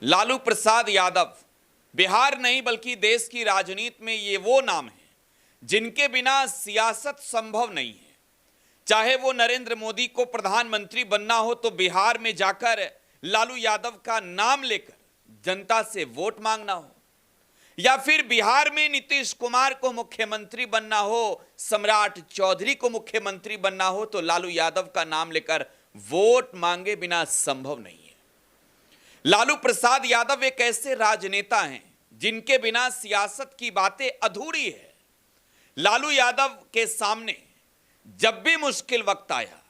लालू प्रसाद यादव बिहार नहीं बल्कि देश की राजनीति में ये वो नाम है जिनके बिना सियासत संभव नहीं है। चाहे वो नरेंद्र मोदी को प्रधानमंत्री बनना हो तो बिहार में जाकर लालू यादव का नाम लेकर जनता से वोट मांगना हो, या फिर बिहार में नीतीश कुमार को मुख्यमंत्री बनना हो, सम्राट चौधरी को मुख्यमंत्री बनना हो तो लालू यादव का नाम लेकर वोट मांगे बिना संभव नहीं है। लालू प्रसाद यादव एक ऐसे राजनेता हैं जिनके बिना सियासत की बातें अधूरी है। लालू यादव के सामने जब भी मुश्किल वक्त आया,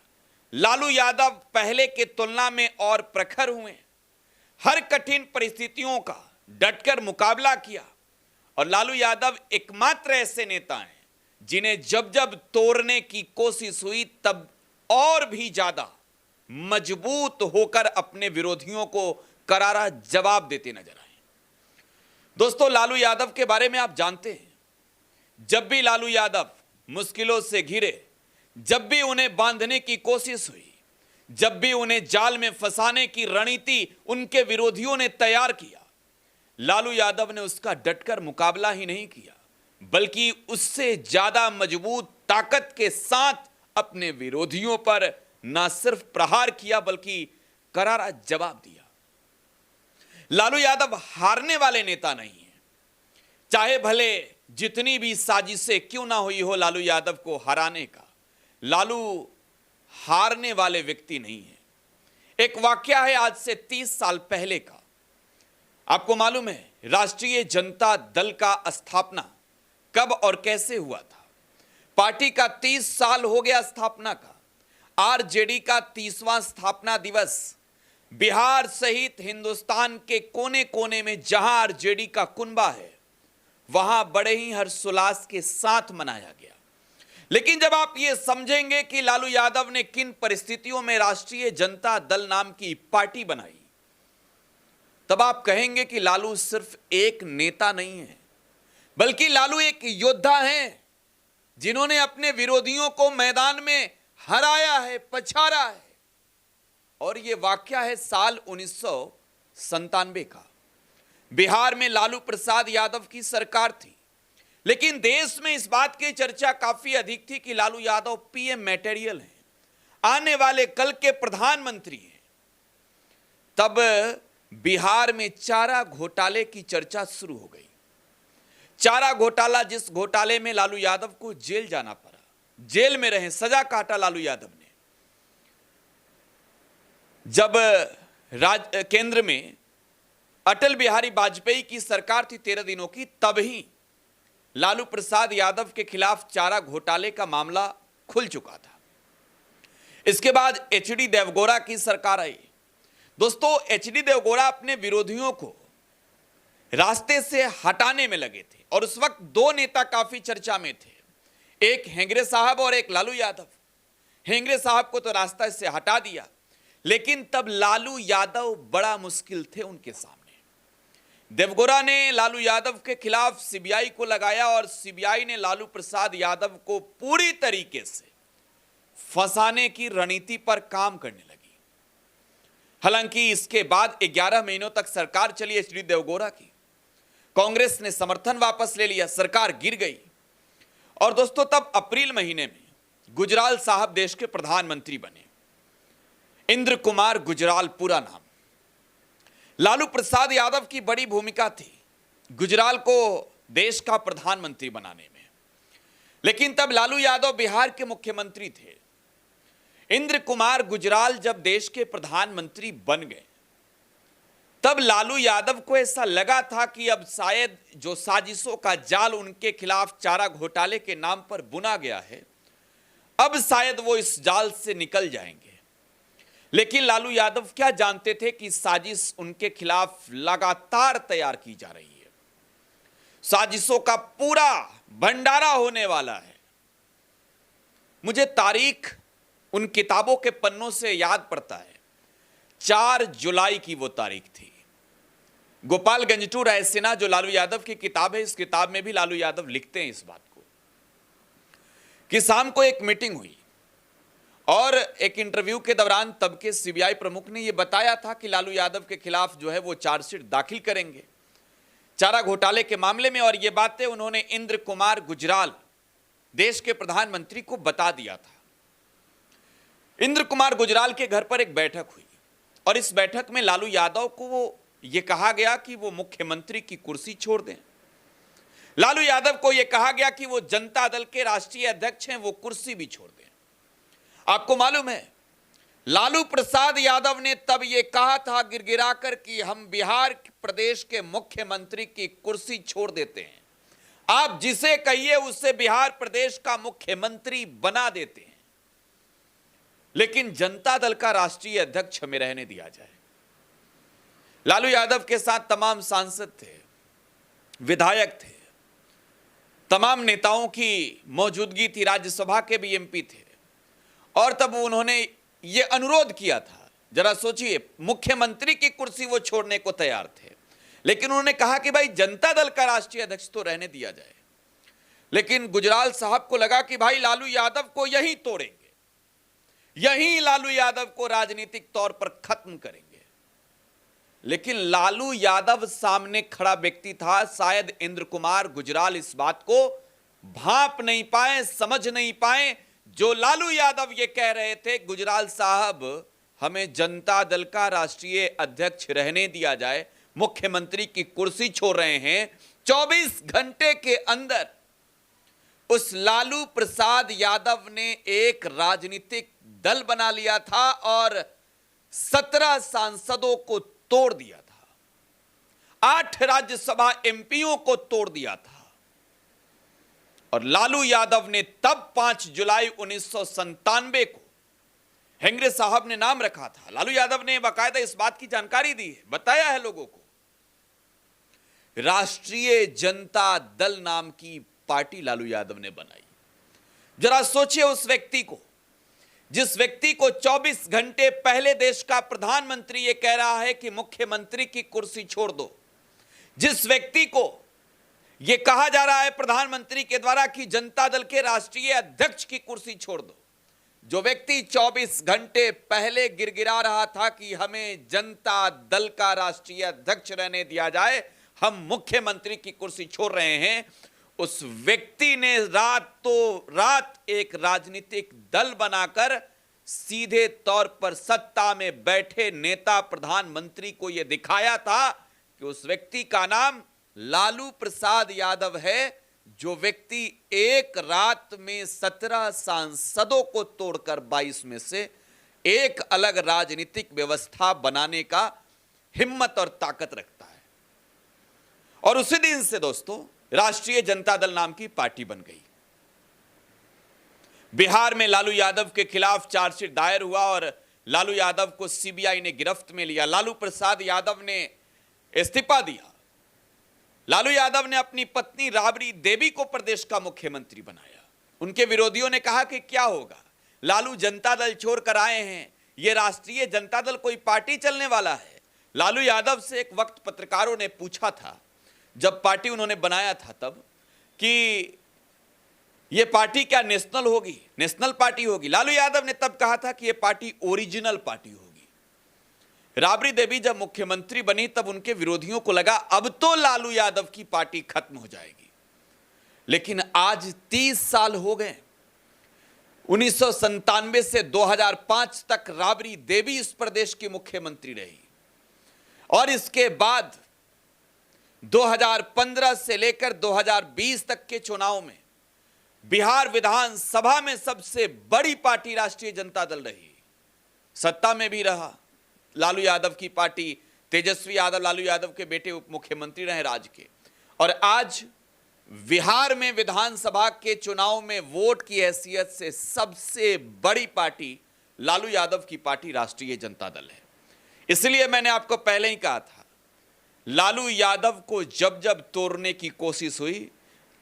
लालू यादव पहले के तुलना में और प्रखर हुए, हर कठिन परिस्थितियों का डटकर मुकाबला किया। और लालू यादव एकमात्र ऐसे नेता हैं जिन्हें जब जब तोड़ने की कोशिश हुई तब और भी ज्यादा मजबूत होकर अपने विरोधियों को करारा जवाब देते नजर आए। दोस्तों, लालू यादव के बारे में आप जानते हैं, जब भी लालू यादव मुश्किलों से घिरे, जब भी उन्हें बांधने की कोशिश हुई, जब भी उन्हें जाल में फंसाने की रणनीति उनके विरोधियों ने तैयार किया, लालू यादव ने उसका डटकर मुकाबला ही नहीं किया बल्कि उससे ज्यादा मजबूत ताकत के साथ अपने विरोधियों पर न सिर्फ प्रहार किया बल्कि करारा जवाब दिया। लालू यादव हारने वाले नेता नहीं है। चाहे भले जितनी भी साजिशें क्यों ना हुई हो लालू यादव को हराने का, लालू हारने वाले व्यक्ति नहीं है। एक वाकया है आज से 30 साल पहले का। आपको मालूम है राष्ट्रीय जनता दल का स्थापना कब और कैसे हुआ था? पार्टी का 30 साल हो गया स्थापना का। आरजेडी का 30वां स्थापना दिवस बिहार सहित हिंदुस्तान के कोने कोने में जहां आरजेडी का कुनबा है वहां बड़े ही हर्षोल्लास के साथ मनाया गया। लेकिन जब आप ये समझेंगे कि लालू यादव ने किन परिस्थितियों में राष्ट्रीय जनता दल नाम की पार्टी बनाई, तब आप कहेंगे कि लालू सिर्फ एक नेता नहीं है बल्कि लालू एक योद्धा हैं जिन्होंने अपने विरोधियों को मैदान में हराया है, पछाड़ा है। और यह वाकया है साल 1997 का। बिहार में लालू प्रसाद यादव की सरकार थी, लेकिन देश में इस बात की चर्चा काफी अधिक थी कि लालू यादव पीएम मटेरियल हैं, आने वाले कल के प्रधानमंत्री हैं। तब बिहार में चारा घोटाले की चर्चा शुरू हो गई। चारा घोटाला, जिस घोटाले में लालू यादव को जेल जाना पड़ा, जेल में रहे, सजा काटा लालू यादव ने। जब केंद्र में अटल बिहारी वाजपेयी की सरकार थी 13 दिनों की, तब ही लालू प्रसाद यादव के खिलाफ चारा घोटाले का मामला खुल चुका था। इसके बाद एचडी देवगौड़ा की सरकार आई। दोस्तों, एचडी देवगौड़ा अपने विरोधियों को रास्ते से हटाने में लगे थे और उस वक्त दो नेता काफी चर्चा में थे, एक हेंगरे साहब और एक लालू यादव। हेंगरे साहब को तो रास्ता से हटा दिया, लेकिन तब लालू यादव बड़ा मुश्किल थे उनके सामने। देवगौड़ा ने लालू यादव के खिलाफ सीबीआई को लगाया और सीबीआई ने लालू प्रसाद यादव को पूरी तरीके से फंसाने की रणनीति पर काम करने लगी। हालांकि इसके बाद 11 महीनों तक सरकार चली एचडी देवगौड़ा की। कांग्रेस ने समर्थन वापस ले लिया, सरकार गिर गई। और दोस्तों, तब अप्रैल महीने में गुजराल साहब देश के प्रधानमंत्री बने। इंद्र कुमार गुजराल पूरा नाम। लालू प्रसाद यादव की बड़ी भूमिका थी गुजराल को देश का प्रधानमंत्री बनाने में। लेकिन तब लालू यादव बिहार के मुख्यमंत्री थे। इंद्र कुमार गुजराल जब देश के प्रधानमंत्री बन गए, तब लालू यादव को ऐसा लगा था कि अब शायद जो साजिशों का जाल उनके खिलाफ चारा घोटाले के नाम पर बुना गया है, अब शायद वो इस जाल से निकल जाएंगे। लेकिन लालू यादव क्या जानते थे कि साजिश उनके खिलाफ लगातार तैयार की जा रही है। साजिशों का पूरा भंडारा होने वाला है। मुझे तारीख उन किताबों के पन्नों से याद पड़ता है। 4 जुलाई की वो तारीख थी। गोपालगंज टू रायसीना जो लालू यादव की किताब है, इस किताब में भी लालू यादव लिखते हैं इस बात को कि शाम को एक मीटिंग हुई और एक इंटरव्यू के दौरान तब के सीबीआई प्रमुख ने यह बताया था कि लालू यादव के खिलाफ जो है वो चार्जशीट दाखिल करेंगे चारा घोटाले के मामले में। और ये बातें उन्होंने इंद्र कुमार गुजराल, देश के प्रधानमंत्री को बता दिया था। इंद्र कुमार गुजराल के घर पर एक बैठक हुई और इस बैठक में लालू यादव को यह कहा गया कि वो मुख्यमंत्री की कुर्सी छोड़ दें। लालू यादव को यह कहा गया कि वो जनता दल के राष्ट्रीय अध्यक्ष हैं, वो कुर्सी भी छोड़ दें। आपको मालूम है, लालू प्रसाद यादव ने तब यह कहा था गिड़गिड़ाकर कि हम बिहार प्रदेश के मुख्यमंत्री की कुर्सी छोड़ देते हैं, आप जिसे कहिए उससे बिहार प्रदेश का मुख्यमंत्री बना देते हैं, लेकिन जनता दल का राष्ट्रीय अध्यक्ष हमें रहने दिया जाए। लालू यादव के साथ तमाम सांसद थे, विधायक थे, तमाम नेताओं की मौजूदगी थी, राज्यसभा के भी एमपी थे। और तब उन्होंने यह अनुरोध किया था, जरा सोचिए, मुख्यमंत्री की कुर्सी वो छोड़ने को तैयार थे, लेकिन उन्होंने कहा कि भाई जनता दल का राष्ट्रीय अध्यक्ष तो रहने दिया जाए। लेकिन गुजराल साहब को लगा कि भाई लालू यादव को यहीं तोड़ेंगे, यहीं लालू यादव को राजनीतिक तौर पर खत्म करेंगे। लेकिन लालू यादव सामने खड़ा व्यक्ति था, शायद इंद्र कुमार गुजराल इस बात को भांप नहीं पाए, समझ नहीं पाए। जो लालू यादव ये कह रहे थे, गुजराल साहब हमें जनता दल का राष्ट्रीय अध्यक्ष रहने दिया जाए, मुख्यमंत्री की कुर्सी छोड़ रहे हैं। 24 घंटे के अंदर उस लालू प्रसाद यादव ने एक राजनीतिक दल बना लिया था और 17 सांसदों को तोड़ दिया था, 8 राज्यसभा एमपीओं को तोड़ दिया था। और लालू यादव ने तब 5 जुलाई 1997 को, हेंगरे साहब ने नाम रखा था, लालू यादव ने बाकायदा इस बात की जानकारी दी है, बताया है लोगों को, राष्ट्रीय जनता दल नाम की पार्टी लालू यादव ने बनाई। जरा सोचिए उस व्यक्ति को, जिस व्यक्ति को 24 घंटे पहले देश का प्रधानमंत्री यह कह रहा है कि मुख्यमंत्री की कुर्सी छोड़ दो, जिस व्यक्ति को यह कहा जा रहा है प्रधानमंत्री के द्वारा कि जनता दल के राष्ट्रीय अध्यक्ष की कुर्सी छोड़ दो, जो व्यक्ति 24 घंटे पहले गिड़गिड़ा रहा था कि हमें जनता दल का राष्ट्रीय अध्यक्ष रहने दिया जाए, हम मुख्यमंत्री की कुर्सी छोड़ रहे हैं, उस व्यक्ति ने रात एक राजनीतिक दल बनाकर सीधे तौर पर सत्ता में बैठे नेता प्रधानमंत्री को यह दिखाया था कि उस व्यक्ति का नाम लालू प्रसाद यादव है, जो व्यक्ति एक रात में 17 सांसदों को तोड़कर 22 में से एक अलग राजनीतिक व्यवस्था बनाने का हिम्मत और ताकत रखता है। और उसी दिन से दोस्तों राष्ट्रीय जनता दल नाम की पार्टी बन गई। बिहार में लालू यादव के खिलाफ चार्जशीट दायर हुआ और लालू यादव को सीबीआई ने गिरफ्त में लिया। लालू प्रसाद यादव ने इस्तीफा दिया। लालू यादव ने अपनी पत्नी राबड़ी देवी को प्रदेश का मुख्यमंत्री बनाया। उनके विरोधियों ने कहा कि क्या होगा, लालू जनता दल छोड़कर आए हैं, यह राष्ट्रीय जनता दल कोई पार्टी चलने वाला है। लालू यादव से एक वक्त पत्रकारों ने पूछा था, जब पार्टी उन्होंने बनाया था तब, कि यह पार्टी क्या नेशनल होगी, नेशनल पार्टी होगी। लालू यादव ने तब कहा था कि यह पार्टी ओरिजिनल पार्टी होगी। राबड़ी देवी जब मुख्यमंत्री बनी तब उनके विरोधियों को लगा अब तो लालू यादव की पार्टी खत्म हो जाएगी। लेकिन आज 30 साल हो गए, 1997 से 2005 तक राबड़ी देवी इस प्रदेश की मुख्यमंत्री रही और इसके बाद 2015 से लेकर 2020 तक के चुनाव में बिहार विधानसभा में सबसे बड़ी पार्टी राष्ट्रीय जनता दल रही। सत्ता में भी रहा लालू यादव की पार्टी, तेजस्वी यादव लालू यादव के बेटे उप मुख्यमंत्री रहे राज्य के, और आज बिहार में विधानसभा के चुनाव में वोट की हैसियत से सबसे बड़ी पार्टी लालू यादव की पार्टी राष्ट्रीय जनता दल है। इसलिए मैंने आपको पहले ही कहा था, लालू यादव को जब जब तोड़ने की कोशिश हुई,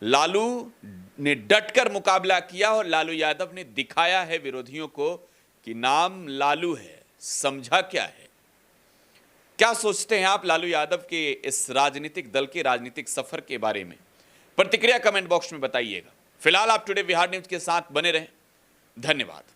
लालू ने डटकर मुकाबला किया और लालू यादव ने दिखाया है विरोधियों को कि नाम लालू है, समझा क्या है। क्या सोचते हैं आप लालू यादव के इस राजनीतिक दल के राजनीतिक सफर के बारे में? प्रतिक्रिया कमेंट बॉक्स में बताइएगा। फिलहाल आप टुडे बिहार न्यूज के साथ बने रहें। धन्यवाद।